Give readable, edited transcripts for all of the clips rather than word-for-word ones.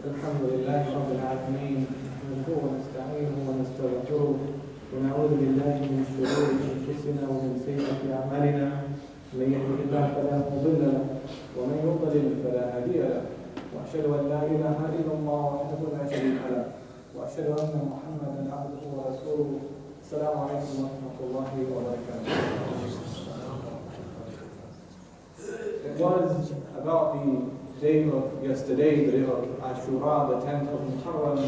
الحمد لله رب العالمين نحمده ونستعينه ونستغفره ونعوذ بالله من شرور انفسنا ومن سيئات اعمالنا من يهده الله فلا مضل له ومن يضلل فلا هادي له واشهد ان لا اله الا الله وحده لا شريك له واشهد ان محمدا عبده ورسوله. السلام عليكم ورحمه الله وبركاته. It was about the day of yesterday, the day of Ashura, the 10th of Muharram.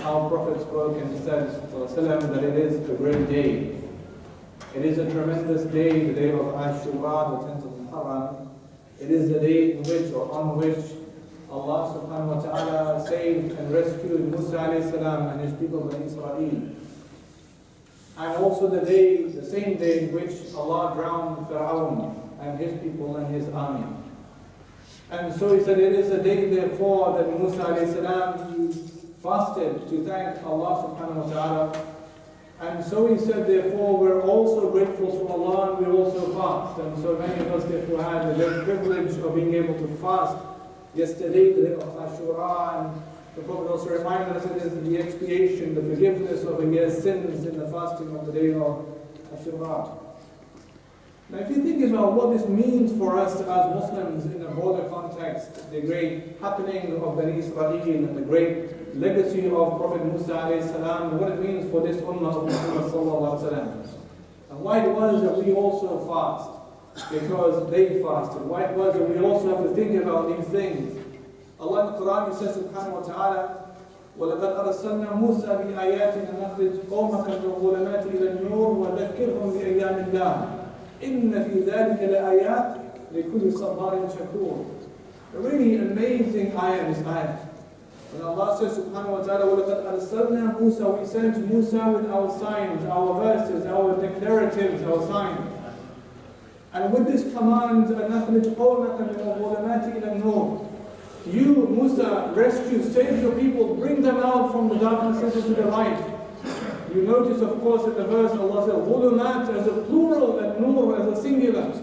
Our Prophet spoke and said ﷺ, that it is a great day. It is a tremendous day, the day of Ashura, the 10th of Muharram. It is the day in which or on which Allah subhanahu wa ta'ala saved and rescued Musa alayhi salam and his people of Israel. And also the same day in which Allah drowned Fir'own and his people and his army. And so he said, it is a day therefore that Musa alayhi salam fasted to thank Allah subhanahu wa ta'ala. And so he said, therefore we're also grateful to Allah and we also fast. And so many of us therefore had the privilege of being able to fast yesterday, the day of Ashura. And the Prophet also reminded us it is the expiation, the forgiveness of a year's sins in the fasting of the day of Ashura. Now if you think about what this means for us as Muslims in a broader context, the great happening of Bani Israel and the great legacy of Prophet Musa alayhi salam, what it means for this ummah of Muhammad sallallahu alayhi wa sallam. And why it was that we also fast, because they fasted. Why it was that we also have to think about these things. Allah in the Quran says subhanahu wa ta'ala, وَلَقَدْ أَرْسَلْنَا مُوسَى بِآيَاتِنَا نَخْرِجْ قَوْمَكَ مِنَ الظُّلُمَاتِ إِلَى النُّورِ وَذَكِّرْهُمْ بِأَيَّامِ اللَّهِ إِنَّ فِي ذَلِكَ لَآيَاتٍ لِكُلِّ صَبَّارٍ شَكُورٍ. A really amazing ayah is ayah. When Allah says subhanahu wa ta'ala, وَلَقَدْ أَرْسَلْنَا مُوسَى, we sent Musa with our signs, our verses, our declaratives, our signs. And with this command, أَنَخْرِجْ قَوْمَكَ مِنَ الظُّلُمَاتِ إِلَى النُّورِ. You, Musa, rescue, save your people, bring them out from the darkness into the light. You notice, of course, in the verse, Allah says, ظُلُمَات as a plural and nur as a singular.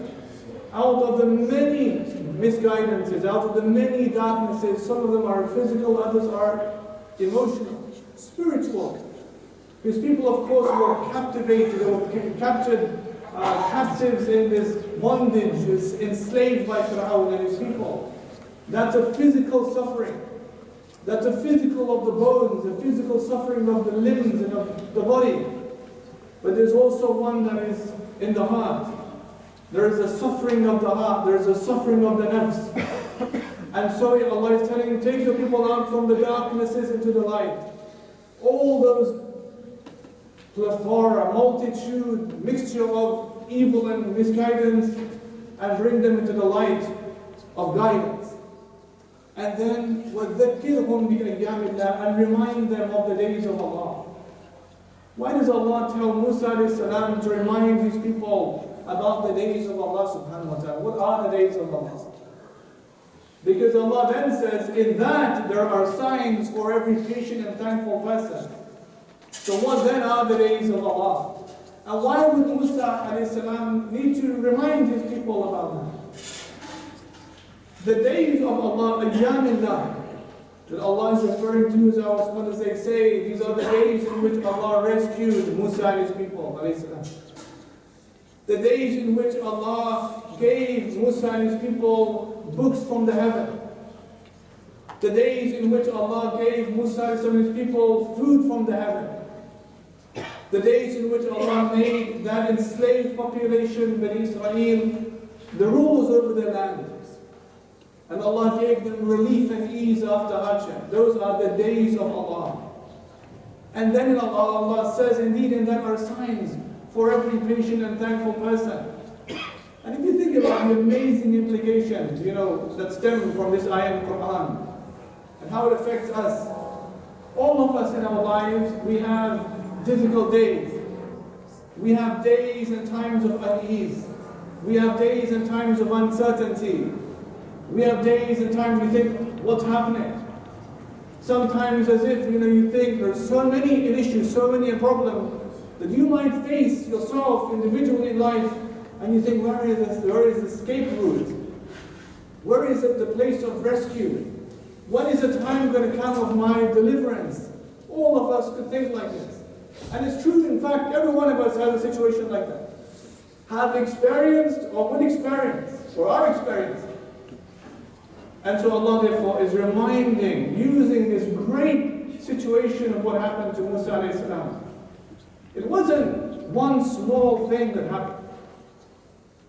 Out of the many misguidances, out of the many darknesses, some of them are physical, others are emotional, spiritual. These people, of course, were captivated, they were captured, captives in this bondage, enslaved by Fir'own and his people. That's a physical suffering. That's a physical of the bones, a physical suffering of the limbs and of the body. But there's also one that is in the heart. There is a suffering of the heart, there is a suffering of the nafs. And so Allah is telling you, take your people out from the darknesses into the light. All those plethora, multitude, mixture of evil and misguidance, and bring them into the light of guidance. And then وَذَكِّرْهُمْ بِأَيَّامِ اللَّهِ, and remind them of the days of Allah. Why does Allah tell Musa alayhi salam to remind these people about the days of Allah subhanahu wa ta'ala? What are the days of Allah? Because Allah then says, in that there are signs for every patient and thankful person. So what then are the days of Allah? And why would Musa alayhi salam need to remind his people about that? The days of Allah, Ayyamillah, that Allah is referring to, as our scholars they say, these are the days in which Allah rescued Musa and his people, alayhi salam. The days in which Allah gave Musa and his people books from the heaven. The days in which Allah gave Musa and his people food from the heaven. The days in which Allah made that enslaved population, Bani Israel, the rulers over their land. And Allah gave them relief and ease after hardship. Those are the days of Allah. And then Allah says, indeed, in them are signs for every patient and thankful person. And if you think about the amazing implications, that stem from this ayah in the Quran, and how it affects us. All of us in our lives, we have difficult days. We have days and times of unease. We have days and times of uncertainty. We have days and times we think, what's happening? Sometimes as if, you think there's so many issues, so many problems that you might face yourself individually in life, and you think, where is the escape route? Where is the place of rescue? When is the time going to come of my deliverance? All of us could think like this. And it's true, in fact, every one of us has a situation like that. Have experienced or would experience, or are experiencing. And so Allah therefore is reminding, using this great situation of what happened to Musa alayhi salam. It wasn't one small thing that happened.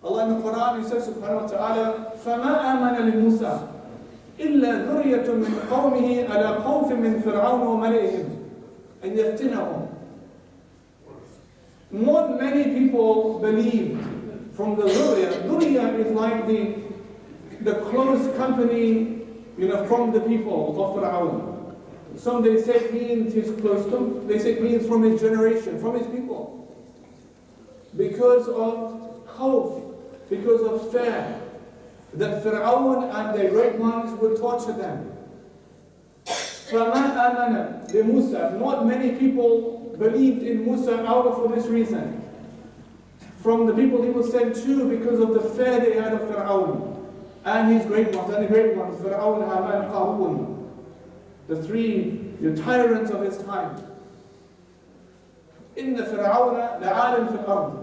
Allah in the Quran, He says subhanahu wa ta'ala, فَمَا آمَنَ لِمُوسَى إِلَّا ذُرِّيَّةٌ مِّنْ قَوْمِهِ عَلَى خَوْفٍ مِّن فِرْعَوْنَ وَمَلَئِهِمْ أَنْ يَفْتِنَهُمْ. Not many people believed from the Dhurriyyah. Dhurriyyah is like the close company, from the people of Fir'aun. Some they say it means his close company, they say it means from his generation, from his people. Because of khawf, because of fear, that Fir'aun and their great ones would torture them. فَمَا آمَنَ لِمُوسَى. Not many people believed in Musa out of for this reason. From the people he was sent to, because of the fear they had of Fir'aun and his great ones, Fir'aun, Haman, Qarun, the three tyrants of his time. إِنَّ فِرْعَوْنَ لَعَالٍ فِي الْأَرْضِ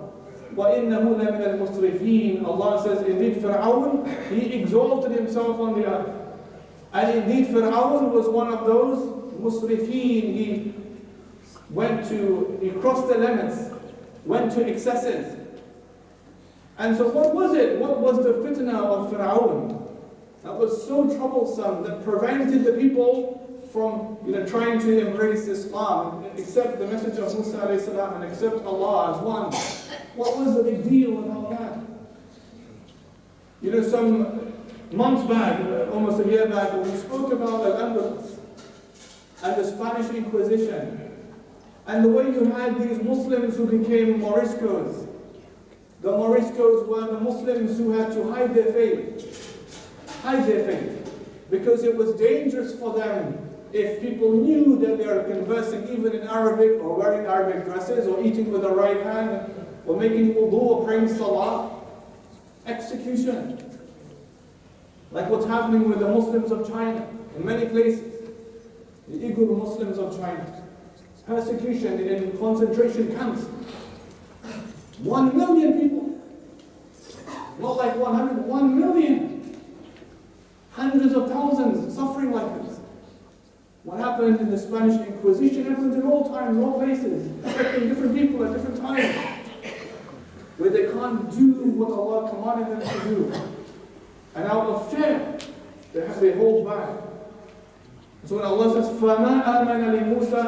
وَإِنَّهُ لَمِنَ الْمُسْرِفِينَ. Allah says, indeed Fir'aun, he exalted himself on the earth. And indeed Fir'aun was one of those musrifeen. He crossed the limits, went to excesses. And so what was it? What was the fitna of Fir'aun that was so troublesome, that prevented the people from trying to embrace Islam, accept the message of Musa alayhi salam, and accept Allah as one? What was the big deal about that? Some months back, almost a year back, when we spoke about Al-Andalus and the Spanish Inquisition, and the way you had these Muslims who became Moriscos. The Moriscos were the Muslims who had to hide their faith, because it was dangerous for them if people knew that they are conversing even in Arabic, or wearing Arabic dresses, or eating with the right hand, or making wudu, or praying salah. Execution. Like what's happening with the Muslims of China in many places. The Uyghur Muslims of China. Persecution in concentration camps. 1 million people. Not like 100, 1 million. Hundreds of thousands suffering like this. What happened in the Spanish Inquisition happens in all times, all places, affecting different people at different times, where they can't do what Allah commanded them to do. And out of fear, they hold back. So when Allah says, فَمَا آمَنَ لِمُوسَى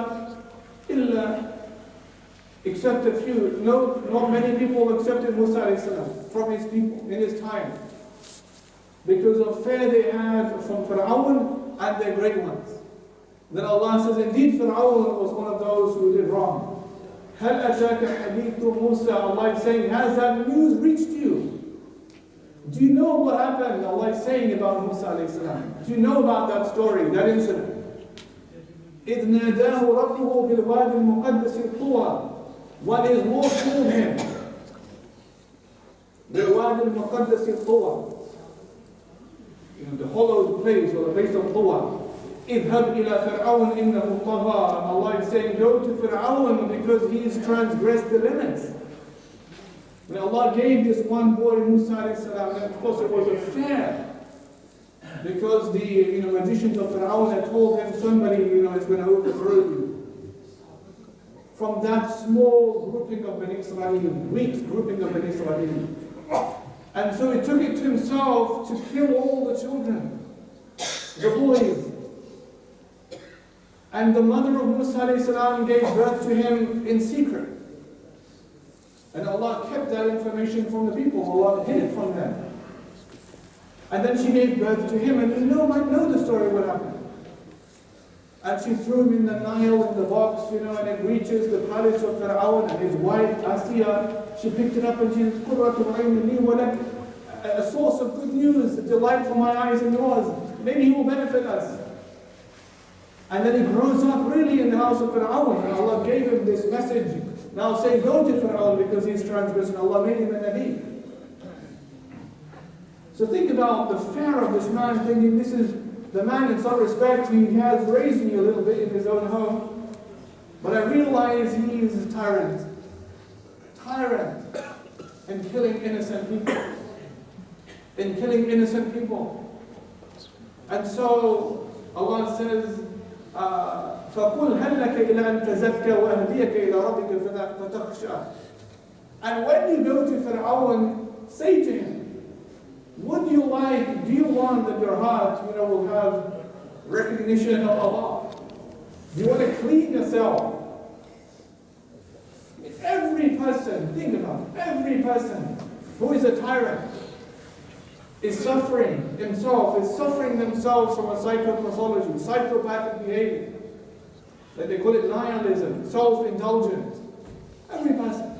إِلَّا, except a few, not many people accepted Musa alayhi salam from his people in his time, because of fear they had from Fir'aun and their great ones. Then Allah says, indeed Fir'aun was one of those who did wrong. هَلْ أَتَاكَ حَدِيثُ مُوسَى. Allah is saying, has that news reached you? Do you know what happened? Allah is saying about Musa alayhi salam. Do you know about that story, that incident? إِذْ نَادَاهُ رَبُّهُ بِالْوَادِ الْمُقَدَّسِ طُوًى. When his Lord called him, بِالْوَادِ الْمُقَدَّسِ طُوًى, the hallowed place, or the place of Tuwa. اذهب إلى فرعون إنه طغى. And Allah is saying, go to Fir'aun because he has transgressed the limits. When Allah gave this one boy Musa alayhi salam, and of course it was a fear, because the magicians of Fir'aun had told him somebody is going to overthrow you. From that small grouping of Bani Israel, weak grouping of Bani Israel. And so he took it to himself to kill all the children, the boys. And the mother of Musa alayhi salam gave birth to him in secret. And Allah kept that information from the people. Allah hid it from them. And then she gave birth to him, and you might know the story what happened. And she threw him in the Nile, in the box, and it reaches the palace of Fir'aun, and his wife, Asiya, she picked it up and she said, قُرَّةُ عَيْنٍ لِي وَلَكَ, a source of good news, a delight for my eyes and yours. Maybe he will benefit us. And then he grows up really in the house of Fir'aun, and Allah gave him this message. Now say, go to Fir'aun because he's transgressing. Allah made him a Nabi. So think about the fear of this man, thinking this is the man in some respect, he has raised me a little bit in his own home, but I realize he is a tyrant. Tyrant in killing innocent people. In killing innocent people. And so Allah says, فَقُلْ هَلْ لَكَ إِلَىٰ أَن تَزَكَّى وَأَهْدِيَكَ إِلَىٰ رَبِّكَ فَتَخْشَىٰ. And when you go to Fir'own, say to him, would you like, do you want that your heart, will have recognition of Allah? Do you want to clean yourself? Every person, think about it, every person who is a tyrant is suffering himself, is suffering themselves from a psychopathology, psychopathic behavior. That they call it nihilism, self-indulgence. Every person.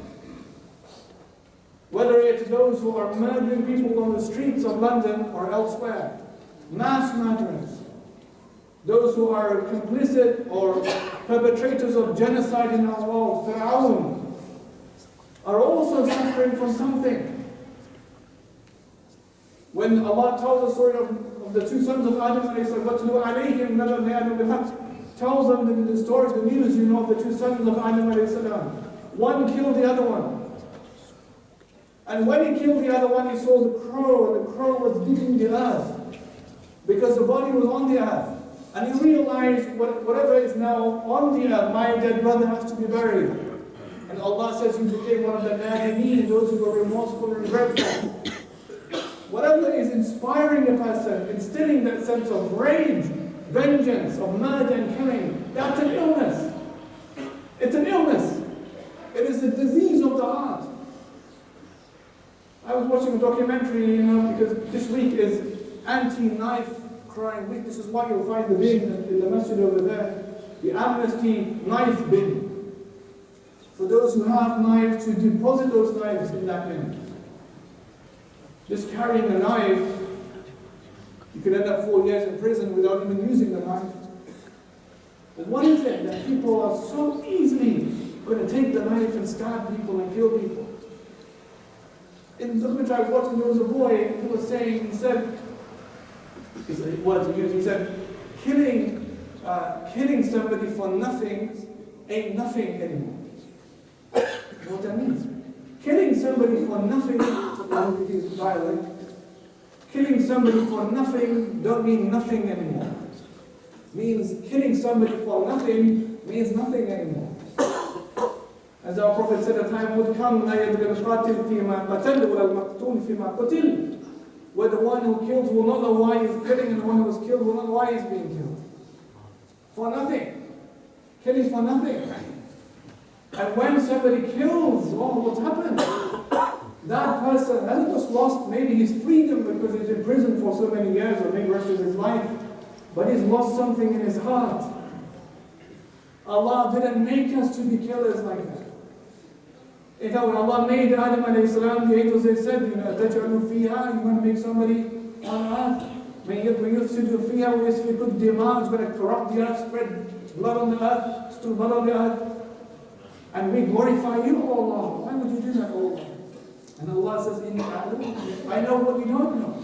Whether it's those who are murdering people on the streets of London or elsewhere, mass murderers, those who are complicit or perpetrators of genocide in our world, Fir'own, are also suffering from something. When Allah tells the story of the two sons of Adam, tells them the story, the news, of the two sons of Adam, one killed the other one. And when he killed the other one, he saw the crow, and the crow was digging the earth because the body was on the earth. And he realized whatever is now on the earth, my dead brother has to be buried. And Allah says he became one of the nadimeen, those who were remorseful and regretful. Whatever is inspiring a person, instilling that sense of rage, vengeance, of murder and killing, that's an illness. It's an illness. It is a disease of the heart. I was watching a documentary, because this week is anti-knife crime week. This is why you'll find the bin in the masjid over there, the amnesty knife bin. For those who have knives, to deposit those knives in that bin. Just carrying a knife, you could end up 4 years in prison without even using the knife. But what is it that people are so easily going to take the knife and stab people and kill people? In the documentary I was watching, there was a boy who was saying, he said, killing somebody for nothing ain't nothing anymore. You know what that means? Killing somebody for nothing, his dialect, killing somebody for nothing don't mean nothing anymore. Means killing somebody for nothing means nothing anymore. As our Prophet said, a time would come where the one who kills will not know why he's killing, and the one who was killed will not know why he's being killed. For nothing. Killing for nothing. And when somebody kills, what's happened? That person hasn't just lost maybe his freedom because he's in prison for so many years or maybe the rest of his life, but he's lost something in his heart. Allah didn't make us to be killers like that. In fact, when Allah made Adam alayhi salam, the angels, they said, تَجْعَلُ فِيهَا, you want to make somebody on earth. وَيُفْسِدُ فِيهَا وَيَسْفِكُ الدِّمَاء, it's going to corrupt the earth, spread blood on the earth, spill blood on the earth. And we glorify you, O Allah. Why would you do that, O Allah? And Allah says, I know what you don't know.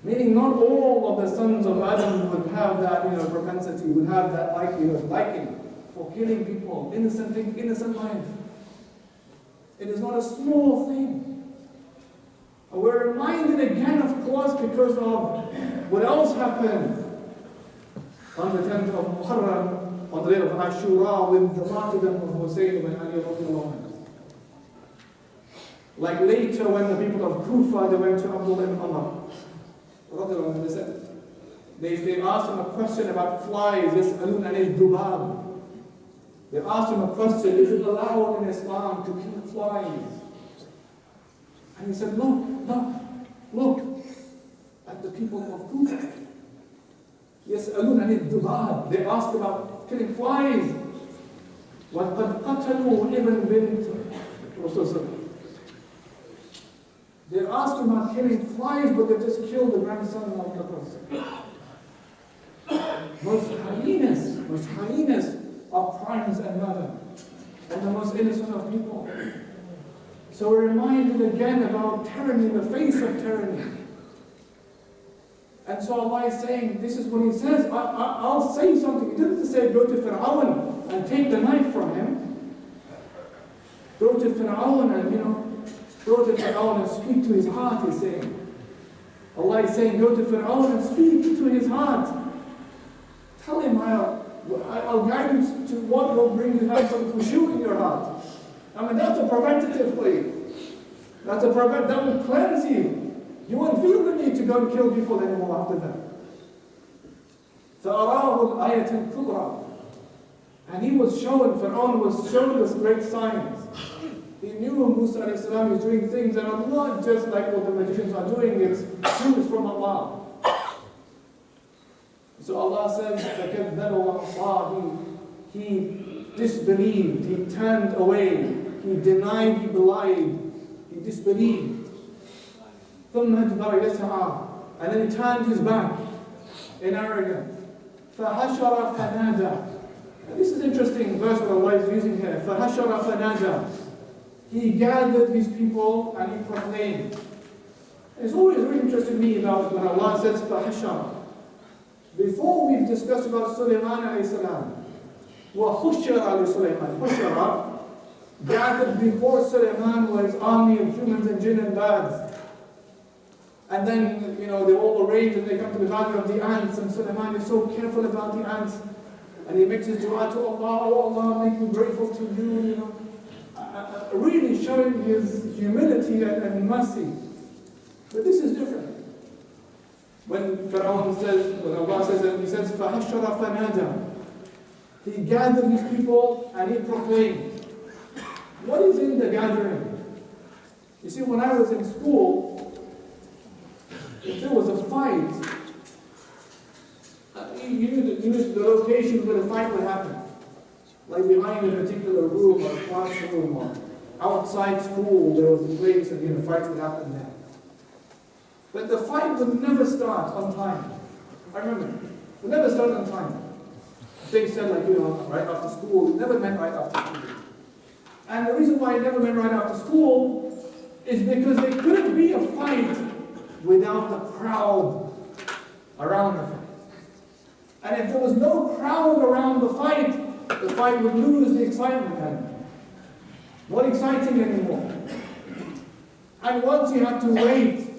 Meaning not all of the sons of Adam would have that propensity, would have that liking for killing people, innocent life. It is not a small thing. We're reminded again, of course, because of what else happened on the 10th of Muharram, on the day of Ashura, with the martyrdom of Hussein and Ali. Like later when the people of Kufa, they went to Abdullah ibn Umar. They asked him a question about flies. They asked him a question, is it allowed in Islam to kill flies? And he said, look at the people of Kufa. They asked about killing flies. وَقَدْ قَتَلُوا ابْنَ بِنْتِ Rasulullah. They asked him about killing flies, but they just killed the grandson of the Prophet. Most hyenas of crimes and murder, and the most innocent of people. So we're reminded again about tyranny, in the face of tyranny. And so Allah is saying, this is what He says, I'll say something. He doesn't say go to Fir'own and take the knife from him. Go to Fir'own and, go to Fir'own and speak to his heart, He's saying. Allah is saying, go to Fir'own and speak to his heart. Tell him, I'll guide you to what will bring you have some khushu in your heart. I mean, that's a preventative for you. That will cleanse you. You won't feel the need to go and kill people anymore after that. فَأَرَاهُ الْآيَةَ الْكُبْرَى. And he was shown, Fir'aun was shown this great signs. He knew Musa is doing things that are not just like what the magicians are doing, it's truth from Allah. So Allah says, فَكَذَّبَ وَعَصَىٰ. He disbelieved, he turned away, he denied, he belied, he disbelieved. ثُمَّ أَدْبَرَ يَسْعَىٰ. And then he turned his back in arrogance. فَحَشَرَ فَنَادَى. And this is an interesting verse that Allah is using here. فَحَشَرَ فَنَادَى. He gathered his people and he proclaimed. It's always really interesting to me about when Allah says فَحَشَرَ. Before we've discussed about Sulaiman alayhi salam. وَخُشَّرَ لِسُلَيْمَانَ. Khushara, gathered before Sulaiman was army of humans and jinn and birds. And then, they all arrange and they come to the garden of the ants, and Sulaiman is so careful about the ants. And he makes his dua to Allah, oh Allah, make me grateful to you, really showing his humility and mercy. But this is different. When Fir'aun says, when Allah says that, He says, فَحَشَرَ فَنَادَى. He gathered his people and he proclaimed. What is in the gathering? You see, when I was in school, if there was a fight, you knew the location where the fight would happen. Like behind a particular room or classroom or outside school, there was a place and the fights would happen there. But the fight would never start on time. I remember, it would never start on time. They said right after school, it never meant right after school. And the reason why it never meant right after school is because there couldn't be a fight without the crowd around the fight. And if there was no crowd around the fight would lose the excitement. Not exciting anymore. And once you had to wait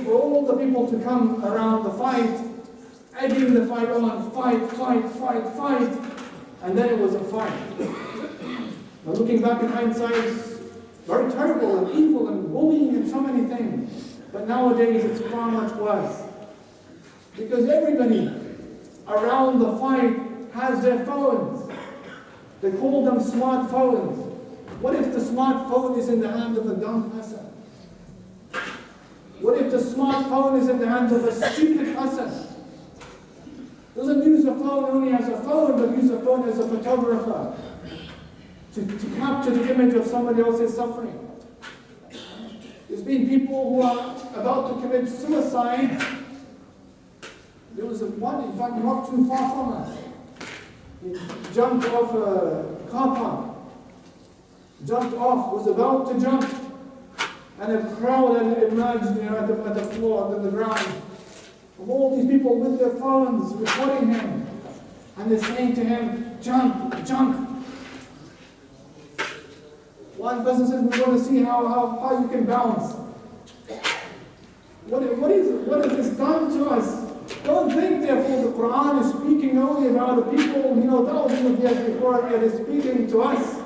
for all the people to come around the fight, egging the fight on, fight, and then it was a fight. Now looking back in hindsight, it's very terrible and evil and bullying and so many things. But nowadays it's far much worse. Because everybody around the fight has their phones. They call them smartphones. What if the smartphone is in the hand of a dumb person? What if the smartphone is in the hands of a stupid person? Doesn't use a phone only as a phone, but use a phone as a photographer to capture the image of somebody else's suffering. There's been people who are about to commit suicide. There was one, in fact, not too far from us. He jumped off a car park. Was about to jump. And a crowd had emerged at the floor, on the ground. Of all these people with their phones recording him. And they're saying to him, jump. One person says, we want to see how you can bounce. What has this done to us? Don't think, therefore, the Quran is speaking only about the people, thousands of years before it is speaking to us.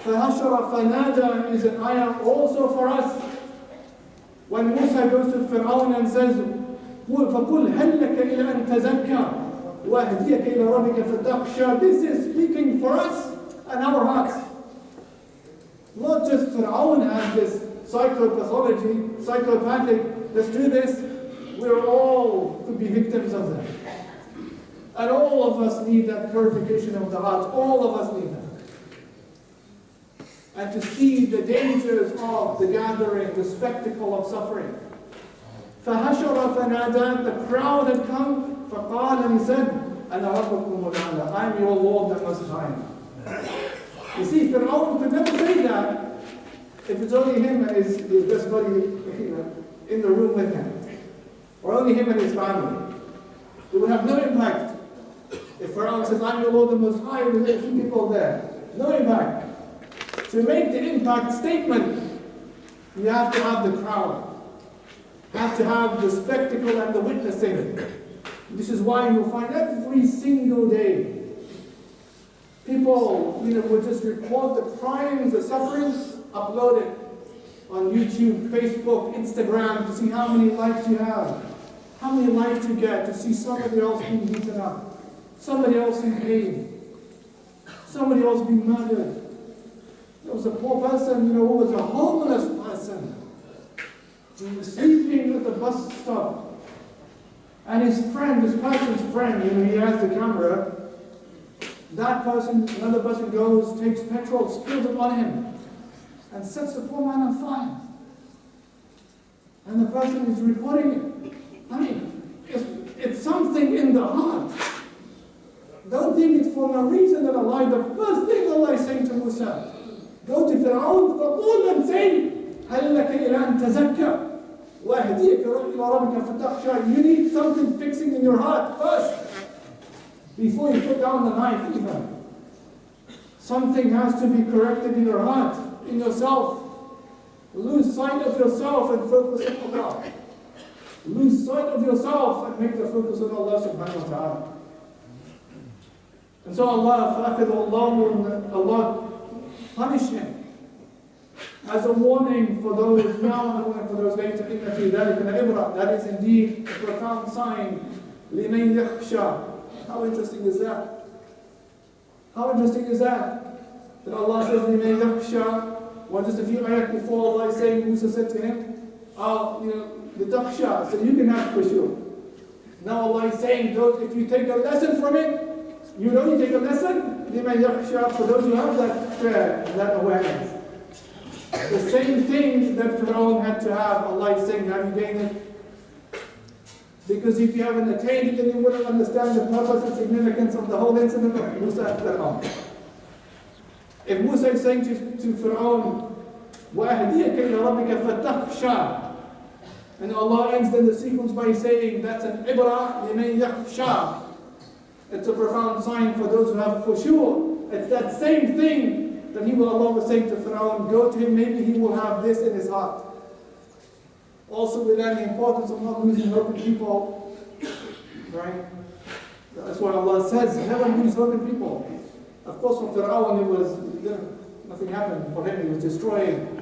فَحَشَرَ فَنَادَى is an ayah also for us. When Musa goes to Fir'own and says, فَقُلْ هَلْ لَكَ إِلَىٰ أَن تَزَكَّى وَأَهْدِيَكَ إِلَىٰ رَبِّكَ فَتَخْشَىٰ. This is speaking for us and our hearts. Not just Fir'own has this psychopathology, psychopathic, let's do this. We're all could be victims of that. And all of us need that purification of the heart. All of us need that. And to see the dangers of the gathering, the spectacle of suffering. فَحَشَرَ فَنَادَى. The crowd had come, فَقَالَ, and he said, أَنَا رَبُّكُمُ الْأَعْلَى. I'm your Lord the Most High. You see, Fir'aun could never say that if it's only him and his best buddy in the room with him. or only him and his family. It would have no impact. If Fir'own says, I'm your Lord the Most High, with a few people there, no impact. To make the impact statement, you have to have the crowd. You have to have the spectacle and the witnessing. This is why you'll find every single day people, will just report the crimes, the sufferings, upload it on YouTube, Facebook, Instagram to see how many likes you have, how many likes you get, to see somebody else being beaten up, somebody else in pain, somebody else being murdered. There was a poor person, who was a homeless person. He was sleeping at the bus stop. And his person's friend, he has the camera. Another person goes, takes petrol, spills it on him, and sets the poor man on fire. And the person is reporting it. I mean, it's something in the heart. Don't think it's for no reason that Allah, the first thing Allah is saying to Musa, go to Fir'aun, فَقُولْ and say, هَلْ لَكَ إِلَىٰ أَن تَزَكَّى وَأَهْدِيَكَ إِلَىٰ رَبِّكَ فَتَخْشَىٰ. You need something fixing in your heart first, before you put down the knife even. Something has to be corrected in your heart, in yourself. Lose sight of yourself and focus on Allah. Lose sight of yourself and make the focus on Allah subhanahu wa ta'ala. And so Allah punished him as a warning for those now and a warning for those later. إِنَّ فِي ذَلِكَ لَعِبْرَةً. That is indeed a profound sign. لِمَنْ يَخْشَى. How interesting is that? How interesting is that? That Allah says, لِمَنْ يَخْشَى. Well, just a few ayat before, Allah is saying, Musa said to him, the takhsha, so you can have khushu. Now Allah is saying, if you take a lesson from it, you take a lesson, لِمَنْ يَخْشَى, for those who have that prayer, that awareness. The same thing that Fir'aun had to have, Allah is saying, have you gained it? Because if you haven't attained it, then you wouldn't understand the purpose and significance of the whole incident of Musa and Fir'aun. If Musa is saying to Fir'aun, وَأَهْدِيَكَ إِلَىٰ رَبِّكَ فَتَخْشَى, and Allah ends then the sequence by saying, that's an ibrah liman yakhsha. It's a profound sign for those who have khushu'. It's that same thing that Allah was saying to Fir'aun, go to him, maybe he will have this in his heart. Also we learn the importance of not losing hope in people. Right? That's why Allah says, never lose hope in people. Of course for Fir'aun nothing happened for him, he was destroyed.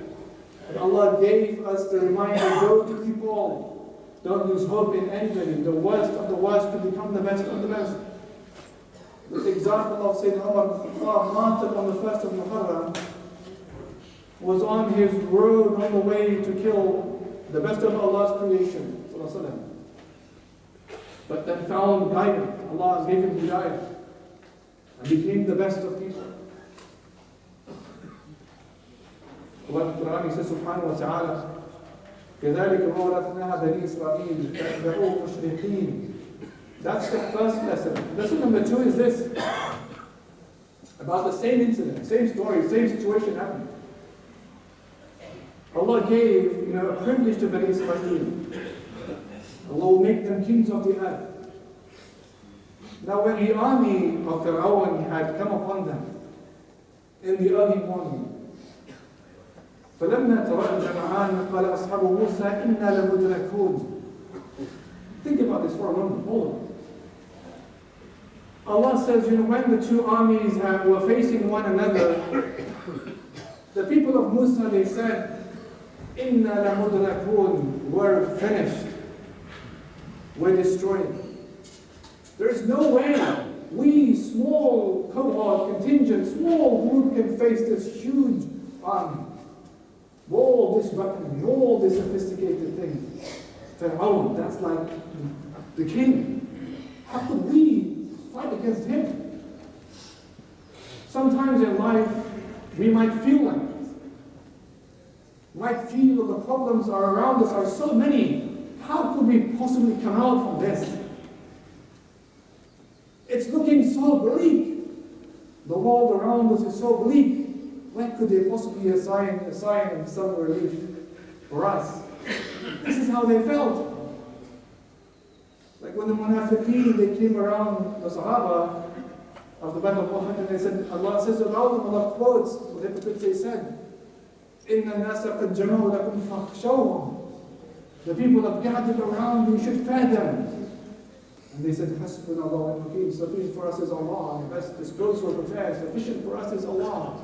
And Allah gave us the reminder, go to people, don't lose hope in anybody. The worst of the worst to become the best of the best. The example of Sayyidina Umar martyred on the 1st of Muharram was on his road on the way to kill the best of Allah's creation, but then found guidance. Allah gave him hidayah and became the best of people. Allah in the Quran, He says subhanahu wa ta'ala, كَذَلِكَ وَوْرَثْنَاهَا بَنِي إِسْرَائِيلَ فَأَتْبَعُوا مُشْرِقِينَ. That's the first lesson. Lesson number 2 is this, about the same incident, same story, same situation happened. Allah gave a privilege to Bani Israel. Allah will make them kings of the earth. Now when the army of Fir'aun had come upon them in the early morning, فَلَمَّا تَرَى الْجَمْعَانِ قَالَ أَصْحَابُ مُوسَى إِنَّا لَمُدْرَكُونَ. Think about this for a moment. Hold on. Allah says, when the two armies were facing one another, the people of Musa, they said, إِنَّا لَمُدْرَكُونَ. We're finished. We're destroyed. There's no way we, small cohort, contingent, small group can face this huge army. All this weaponry, all this sophisticated thing. Fir'aun, that's like the king. How could we fight against him? Sometimes in life, we might feel like this. We might feel the problems are around us are so many. How could we possibly come out from this? It's looking so bleak. The world around us is so bleak. When could there possibly be a sign of some relief for us? This is how they felt. Like when the Munafiqeen, they came around the Sahaba of the Battle of Uhud, and they said, Allah says about them, Allah quotes what the hypocrites they said, إِنَّ النَّاسَ قَدْ جَمَعُوا لَكُمْ فَاخْشَوْهُمْ. The people have gathered around, you should fear them. And they said, حَسْبُنَا اللَّهُ وَنِعْمَ الْوَكِيلُ. Sufficient for us is Allah, and the best disposed for affairs. Sufficient for us is Allah.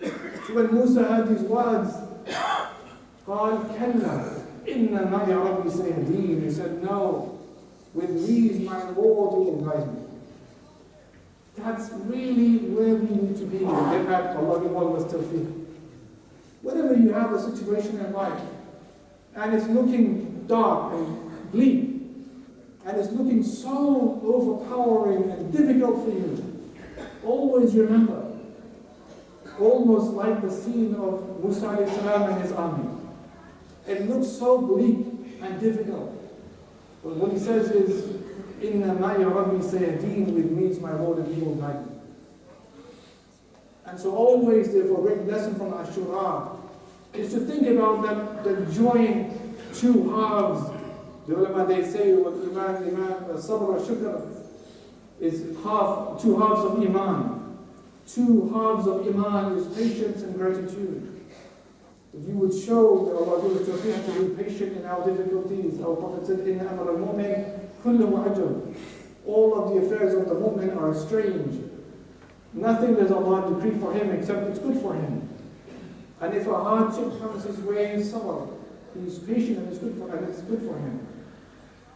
So when Musa heard these words, قَالْ كَلَّا إِنَّ مَعِيَ رَبِّي سَيَهْدِينِ. He said, no, with me is my Lord who will guide me. That's really where we need to be. Get back to Allah, give all of us tawfiq. Whenever you have a situation in life, and it's looking dark and bleak, and it's looking so overpowering and difficult for you, always remember, almost like the scene of Musa and his army. It looks so bleak and difficult. But what he says is, Inna ma'i Rabbi sayahdeen, with me is my Lord and he will guide me. And so always, therefore, a great lesson from Ashura is to think about that the joint two halves. The ulama, they say, sabr shukr is two halves of iman. Two halves of iman is patience and gratitude. If you would show that Allah gives us tawfiq to be patient in our difficulties, our Prophet said, Inna amr al-mu'min kulluhu ajab. All of the affairs of the mu'min are strange. Nothing does Allah decree for him except it's good for him. And if a hardship comes his way, sabr, he's patient and it's good for him.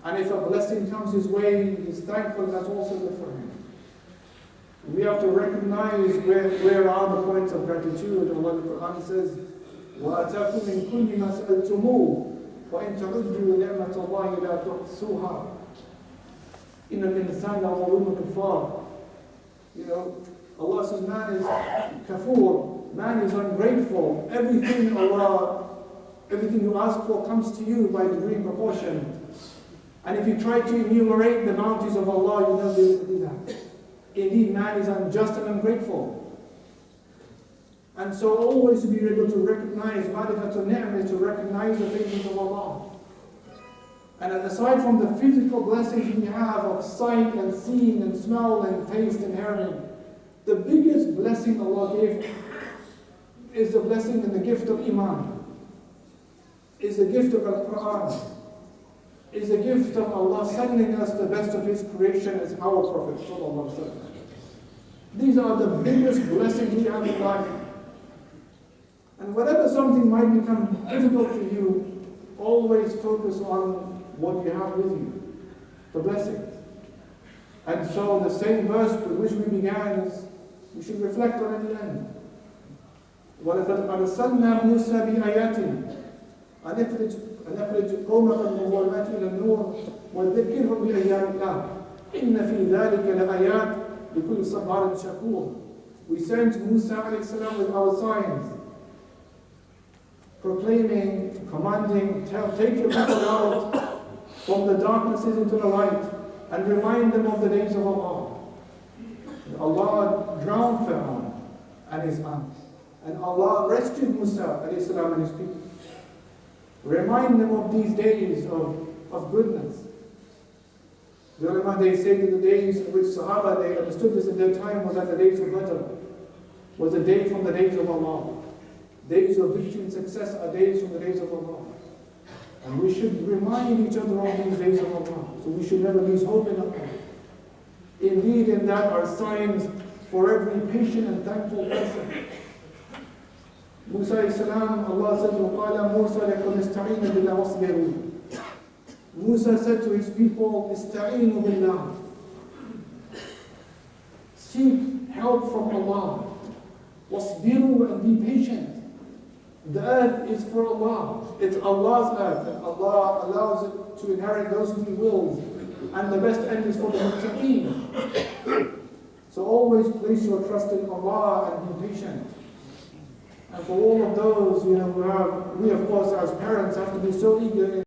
And if a blessing comes his way, he's thankful, that's also good for him. We have to recognize where are the points of gratitude. Allah the Quran says, وَأَتَاكُمْ مِنْ كُلِّ مَا سَأَلْتُمُوهُ وَإِنْ تَعُدُّوا نِعْمَةَ اللَّهِ لَا تُحْصُوهَا إِنَّ الْإِنسَانَ لَظَلُومٌ كَفَّارٌ. You know, Allah says man is kafur, man is ungrateful. Everything you ask for comes to you by degree and proportion. And if you try to enumerate the bounties of Allah, you never be able to do that. Indeed, man is unjust and ungrateful. And so always to be able to recognize ma'rifatul ni'mah is to recognize the favors of Allah. And aside from the physical blessings we have of sight and seeing and smell and taste and hearing, the biggest blessing Allah gave is the blessing and the gift of Iman, is the gift of Al-Quran, is the gift of Allah sending us the best of His creation as our Prophet. These are the biggest blessings we have in life. And whenever something might become difficult for you, always focus on what you have with you, the blessings. And so the same verse with which we began is, we should reflect on it at the end. وَلَقَدْ أَرْسَلْنَا مُوسَى بِآيَاتِنَا أَنْ أَخْرِجْ قَوْمَكَ مِنَ الظُّلُمَاتِ إِلَى النُّورِ وَذَكِّرْهُمْ بِأَيَّامِ اللَّهِ إِنَّ فِي ذَلِكَ لَآيَاتٍ لِكُلِّ صَبَّارٍ شَكُورٍ. We sent Musa alayhi salam with our signs, proclaiming, commanding, take your people out from the darknesses into the light and remind them of the days of Allah. Allah drowned Fir'own and his army, and Allah rescued Musa alayhi salam and his people. Remind them of these days of goodness. The ulama, they say that the days in which Sahaba, they understood this in their time, was at the days of Badr, was a day from the days of Allah. Days of victory and success are days from the days of Allah. And we should remind each other of these days of Allah. So we should never lose hope in Allah. Indeed, in that are signs for every patient and thankful person. Musa alayhi salam, Allah says, وَقَالَ مُوسَى لَكُمْ اسْتَعِينُوا بِاللَّهِ وَاصْبِرُوا. Musa said to his people, اسْتَعِينُوا بِاللَّهِ. Seek help from Allah. وَاصْبِرُوا, and be patient. The earth is for Allah. It's Allah's earth, and Allah allows it to inherit those who He wills. And the best end is for the muttaqeen. So always place your trust in Allah and be patient. And for all of those, who have, we of course as parents have to be so eager